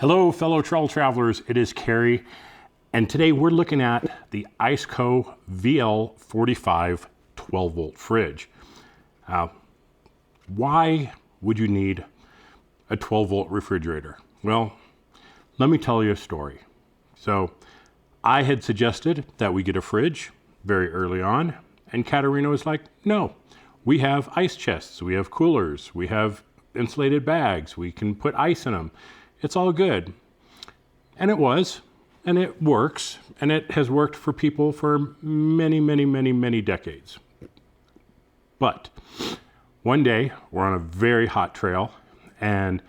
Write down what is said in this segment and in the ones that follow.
Hello, fellow trail travelers. It is Kerry, and today we're looking at the ICECO VL45 12-volt fridge. Why would you need a 12-volt refrigerator? Well, let me tell you a story. So, I had suggested that we get a fridge very early on, and Katerina was like, no, we have ice chests, we have coolers, we have insulated bags, we can put ice in them. It's all good. And it was, and it works, and it has worked for people for many decades. But one day, we're on a very hot trail and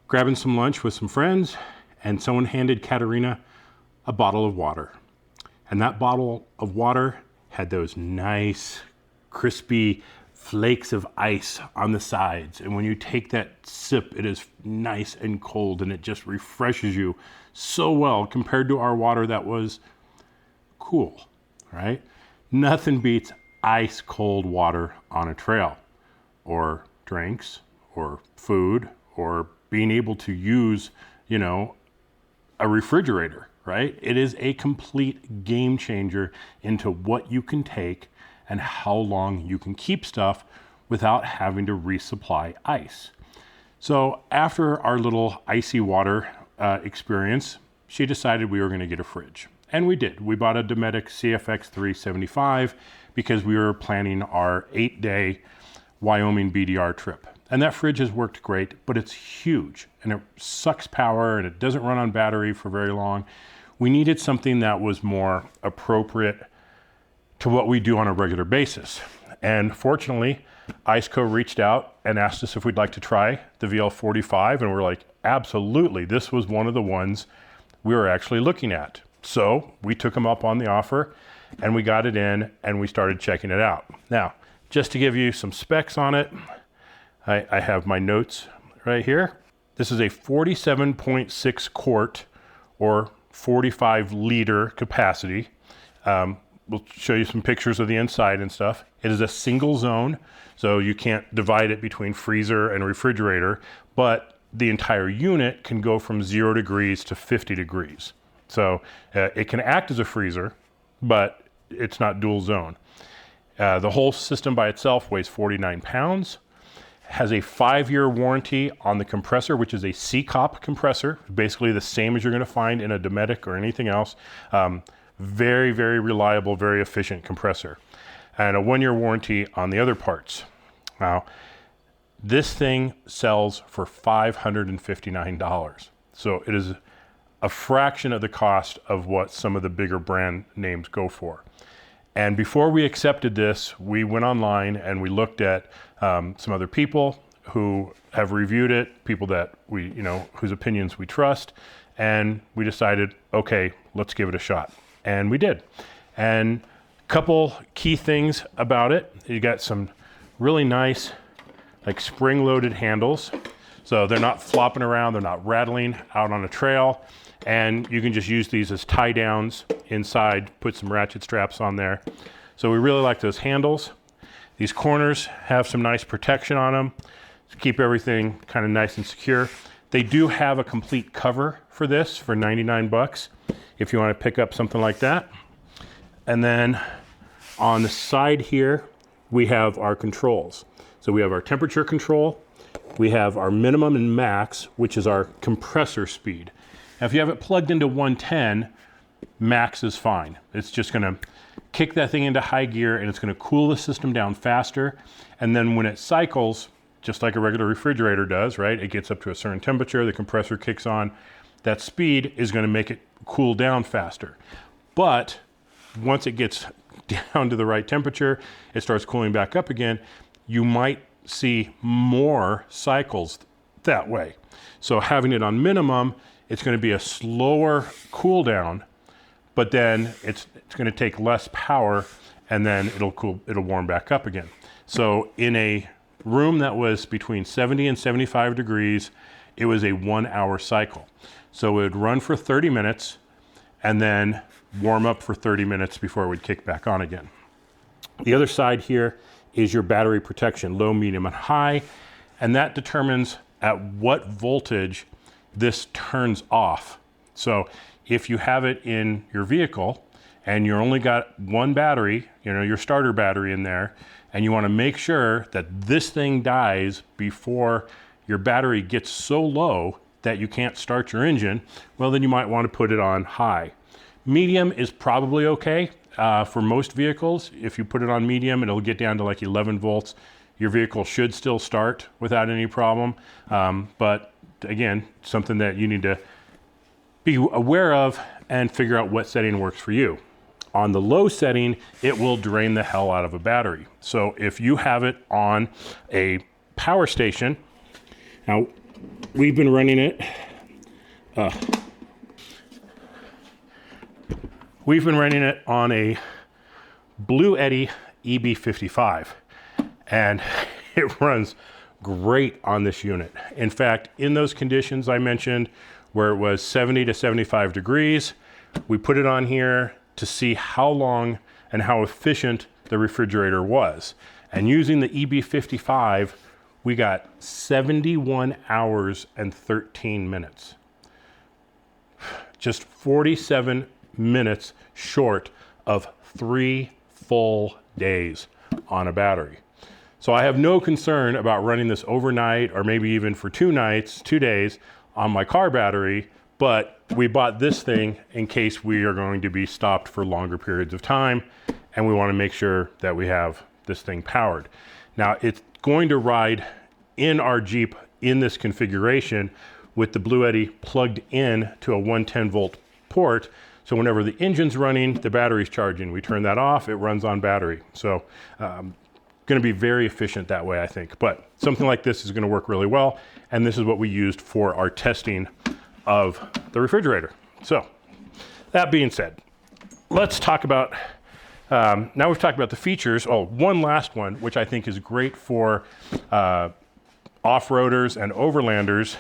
grabbing some lunch with some friends, and someone handed Katerina a bottle of water. And that bottle of water had those nice, crispy flakes of ice on the sides. And when you take that sip, it is nice and cold, and it just refreshes you so well compared to our water that was cool, right? Nothing beats ice cold water on a trail, or drinks, or food, or being able to use, a refrigerator, right? It is a complete game changer into what you can take and how long you can keep stuff without having to resupply ice. So after our little icy water experience, she decided we were going to get a fridge. And we did. We bought a Dometic CFX 375 because we were planning our 8-day Wyoming BDR trip. And that fridge has worked great, but it's huge and it sucks power and it doesn't run on battery for very long. We needed something that was more appropriate to what we do on a regular basis. And fortunately, ICECO reached out and asked us if we'd like to try the VL45, and we're like, absolutely. This was one of the ones we were actually looking at. So we took them up on the offer and we got it in and we started checking it out. Now, just to give you some specs on it, I have my notes right here. This is a 47.6 quart or 45 liter capacity. We'll show you some pictures of the inside and stuff. It is a single zone, so you can't divide it between freezer and refrigerator, but the entire unit can go from 0 degrees to 50 degrees. So it can act as a freezer, but it's not dual zone. The whole system by itself weighs 49 pounds, has a 5-year warranty on the compressor, which is a CCOP compressor, basically the same as you're gonna find in a Dometic or anything else. Very reliable, very efficient compressor. And a 1-year warranty on the other parts. Now, this thing sells for $559. So it is a fraction of the cost of what some of the bigger brand names go for. And before we accepted this, we went online and we looked at some other people who have reviewed it, people that we, whose opinions we trust, and we decided, okay, let's give it a shot. And we did. And a couple key things about it. You got some really nice, like spring-loaded handles. So they're not flopping around, they're not rattling out on a trail. And you can just use these as tie downs inside, put some ratchet straps on there. So we really like those handles. These corners have some nice protection on them to keep everything kind of nice and secure. They do have a complete cover for this for 99 bucks if you want to pick up something like that. And then on the side here, we have our controls. So we have our temperature control, we have our minimum and max, which is our compressor speed. Now, if you have it plugged into 110, max is fine. It's just gonna kick that thing into high gear and it's gonna cool the system down faster. And then when it cycles, just like a regular refrigerator does, right? It gets up to a certain temperature, the compressor kicks on. That speed is gonna make it cool down faster. But once it gets down to the right temperature, it starts cooling back up again, you might see more cycles that way. So having it on minimum, it's gonna be a slower cool down, but then it's gonna take less power and then it'll warm back up again. So in a room that was between 70 and 75 degrees, it was a 1-hour cycle. So it would run for 30 minutes and then warm up for 30 minutes before it would kick back on again. The other side here is your battery protection, low, medium, and high, and that determines at what voltage this turns off. So if you have it in your vehicle and you only got one battery, you know, your starter battery in there, and you want to make sure that this thing dies before your battery gets so low that you can't start your engine, well, then you might want to put it on high. Medium is probably okay for most vehicles. If you put it on medium, it'll get down to like 11 volts. Your vehicle should still start without any problem. But again, something that you need to be aware of and figure out what setting works for you. On the low setting, it will drain the hell out of a battery. So if you have it on a power station, now we've been running it, on a Blue Eddy EB55, and it runs great on this unit. In fact, in those conditions I mentioned where it was 70 to 75 degrees, we put it on here to see how long and how efficient the refrigerator was. And using the EB55, we got 71 hours and 13 minutes. Just 47 minutes short of 3 full days on a battery. So I have no concern about running this overnight or maybe even for 2 nights, 2 days on my car battery, but we bought this thing in case we are going to be stopped for longer periods of time, and we want to make sure that we have this thing powered. Now, it's going to ride in our Jeep in this configuration with the Blue Eddy plugged in to a 110 volt port. So whenever the engine's running, the battery's charging. We turn that off, it runs on battery. So going to be very efficient that way, I think. But something like this is going to work really well. And this is what we used for our testing of the refrigerator. So that being said, let's talk about, now we've talked about the features. Oh, one last one, which I think is great for off-roaders and overlanders,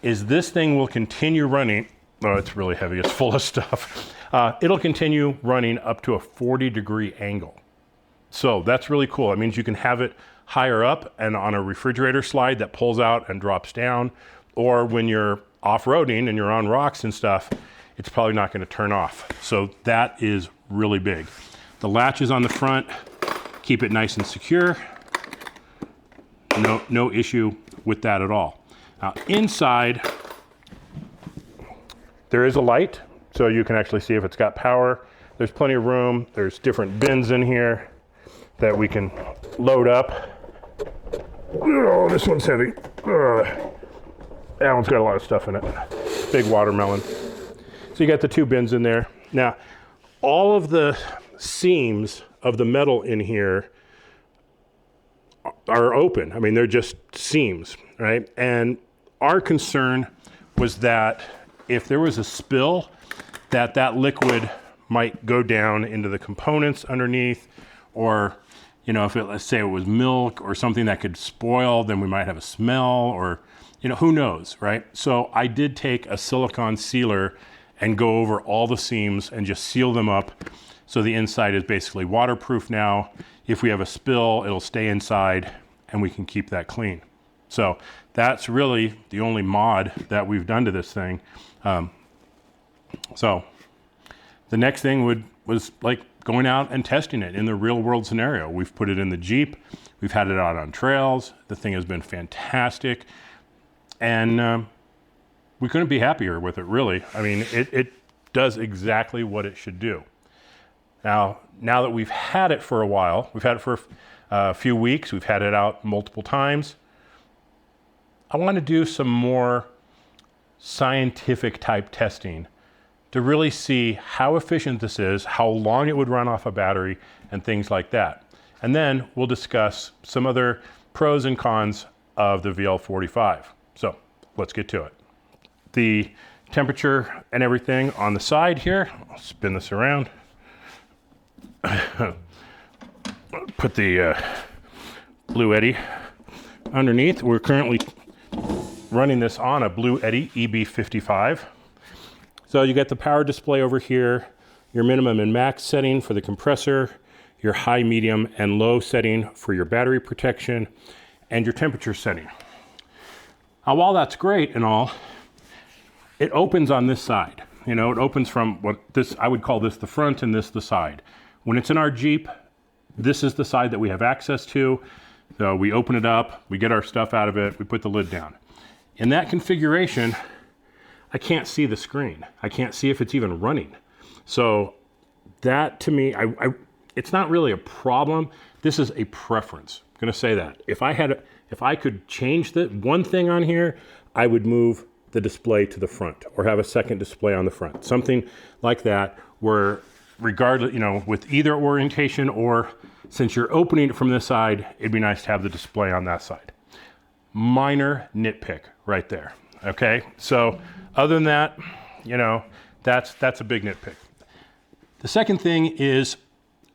is this thing will continue running. Oh, it's really heavy, it's full of stuff. It'll continue running up to a 40-degree angle. So that's really cool. It means you can have it higher up and on a refrigerator slide that pulls out and drops down, or when you're off-roading and you're on rocks and stuff, it's probably not going to turn off. So that is really big. The latches on the front keep it nice and secure. No issue with that at all. Now inside, there is a light, so you can actually see if it's got power. There's plenty of room. There's different bins in here that we can load up. Oh, this one's heavy. That one's got a lot of stuff in it. Big watermelon. So you got the 2 bins in there. Now, all of the seams of the metal in here are open. I mean, they're just seams, right? And our concern was that if there was a spill, that liquid might go down into the components underneath, or, you know, if it, let's say it was milk or something that could spoil, then we might have a smell, or, you know, who knows, right? So I did take a silicone sealer and go over all the seams and just seal them up. So the inside is basically waterproof now. If we have a spill, it'll stay inside and we can keep that clean. So that's really the only mod that we've done to this thing. So the next thing was like going out and testing it in the real world scenario. We've put it in the Jeep. We've had it out on trails. The thing has been fantastic. And we couldn't be happier with it, really. I mean, it does exactly what it should do. Now that we've had it for a while, we've had it for a few weeks, we've had it out multiple times, I want to do some more scientific type testing to really see how efficient this is, how long it would run off a battery, and things like that. And then we'll discuss some other pros and cons of the VL45. So let's get to it. The temperature and everything on the side here, I'll spin this around. Put the Blue Eddy underneath. We're currently running this on a Blue Eddy EB55. So you got the power display over here, your minimum and max setting for the compressor, your high, medium, and low setting for your battery protection, and your temperature setting. Now, while that's great and all, it opens on this side. You know, it opens from I would call this the front and this the side. When it's in our Jeep, this is the side that we have access to. So we open it up, we get our stuff out of it, we put the lid down. In that configuration, I can't see the screen. I can't see if it's even running. So that to me, it's not really a problem. This is a preference. I'm gonna say that. If I could change the one thing on here, I would move the display to the front or have a second display on the front. Something like that where regardless, you know, with either orientation or since you're opening it from this side, it'd be nice to have the display on that side. Minor nitpick right there, okay? So other than that, you know, that's a big nitpick. The second thing is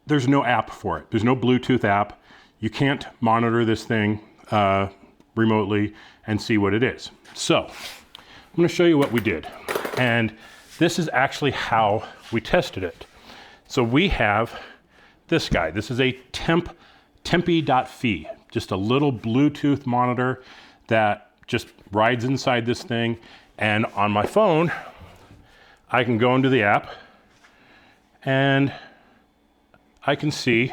there's no app for it. There's no Bluetooth app. You can't monitor this thing remotely and see what it is. So I'm gonna show you what we did. And this is actually how we tested it. So we have this guy. This is a Tempe.fi, just a little Bluetooth monitor that just rides inside this thing. And on my phone, I can go into the app and I can see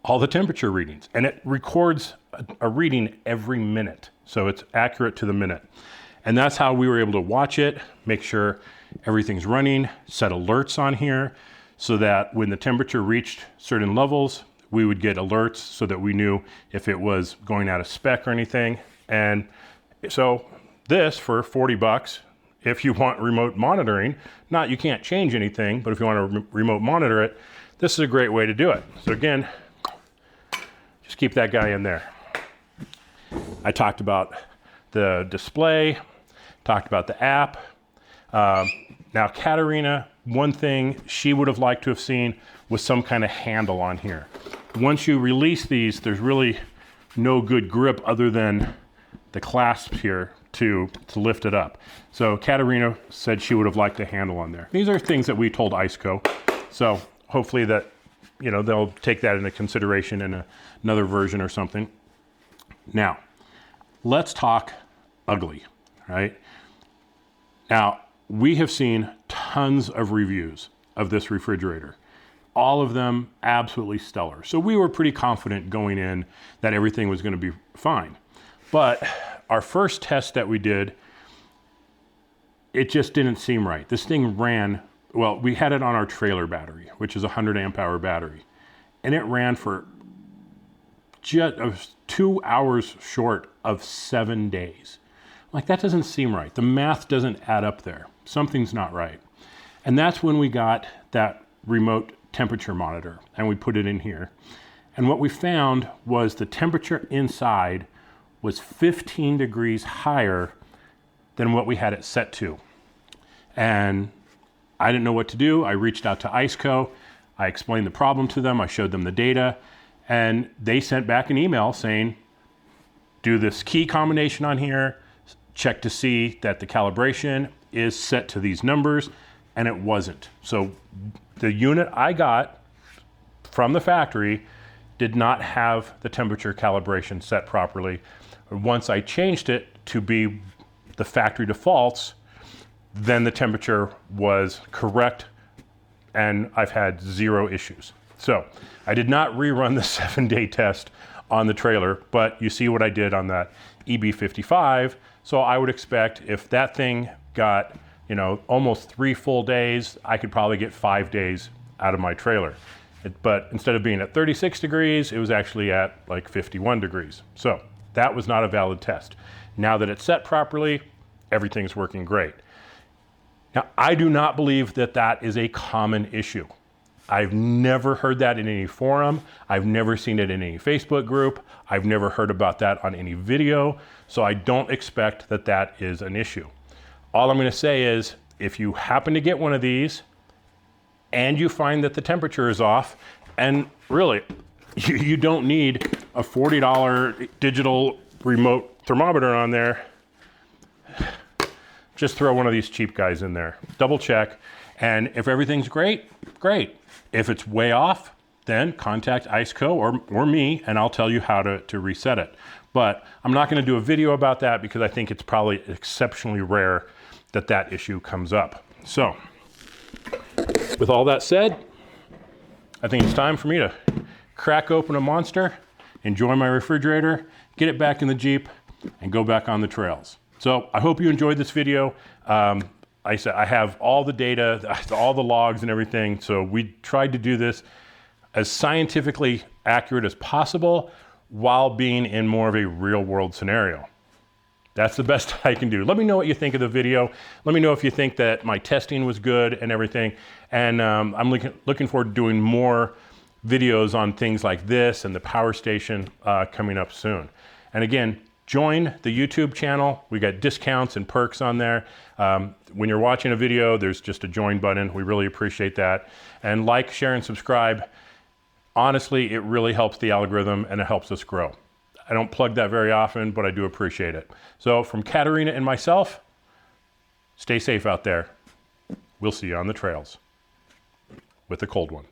all the temperature readings. And it records a reading every minute. So it's accurate to the minute. And that's how we were able to watch it, make sure everything's running, set alerts on here so that when the temperature reached certain levels, we would get alerts so that we knew if it was going out of spec or anything. And so this for 40 bucks, if you want remote monitoring, you can't change anything, but if you want to remote monitor it, this is a great way to do it. So again, just keep that guy in there. I talked about the display, talked about the app. Now Katarina, one thing she would have liked to have seen was some kind of handle on here. Once you release these, there's really no good grip other than the clasp here to lift it up. So Katarina said she would have liked a handle on there. These are things that we told ICECO. So hopefully that, you know, they'll take that into consideration in another version or something. Now, let's talk ugly, right? Now, we have seen tons of reviews of this refrigerator. All of them absolutely stellar. So we were pretty confident going in that everything was going to be fine. But our first test that we did, it just didn't seem right. This thing ran, well, we had it on our trailer battery, which is a 100 amp hour battery. And it ran for just 2 hours short of 7 days. Like, that doesn't seem right. The math doesn't add up there. Something's not right. And that's when we got that remote temperature monitor and we put it in here. And what we found was the temperature inside was 15 degrees higher than what we had it set to. And I didn't know what to do. I reached out to ICECO. I explained the problem to them. I showed them the data. And they sent back an email saying, do this key combination on here, check to see that the calibration is set to these numbers, and it wasn't. So the unit I got from the factory did not have the temperature calibration set properly. Once I changed it to be the factory defaults, then the temperature was correct and I've had 0 issues. So I did not rerun the 7-day test on the trailer, but you see what I did on that EB55. So I would expect if that thing got, you know, almost 3 full days, I could probably get 5 days out of my trailer. But instead of being at 36 degrees, it was actually at like 51 degrees. So that was not a valid test. Now that it's set properly, everything's working great. Now, I do not believe that that is a common issue. I've never heard that in any forum. I've never seen it in any Facebook group. I've never heard about that on any video. So I don't expect that that is an issue. All I'm gonna say is, if you happen to get one of these and you find that the temperature is off, and really, you don't need a $40 digital remote thermometer on there, just throw one of these cheap guys in there. Double check, and if everything's great, great. If it's way off, then contact ICECO or me, and I'll tell you how to reset it. But I'm not going to do a video about that because I think it's probably exceptionally rare that that issue comes up. So with all that said, I think it's time for me to crack open a Monster, enjoy my refrigerator, get it back in the Jeep, and go back on the trails. So I hope you enjoyed this video. I said I have all the data, all the logs and everything. So we tried to do this as scientifically accurate as possible while being in more of a real world scenario. That's the best I can do. Let me know what you think of the video. Let me know if you think that my testing was good and everything. And I'm looking forward to doing more videos on things like this and the power station coming up soon. And again, join the YouTube channel. We got discounts and perks on there. When you're watching a video, there's just a join button. We really appreciate that. And like, share, and subscribe. Honestly, it really helps the algorithm and it helps us grow. I don't plug that very often, but I do appreciate it. So from Katarina and myself, stay safe out there. We'll see you on the trails with a cold one.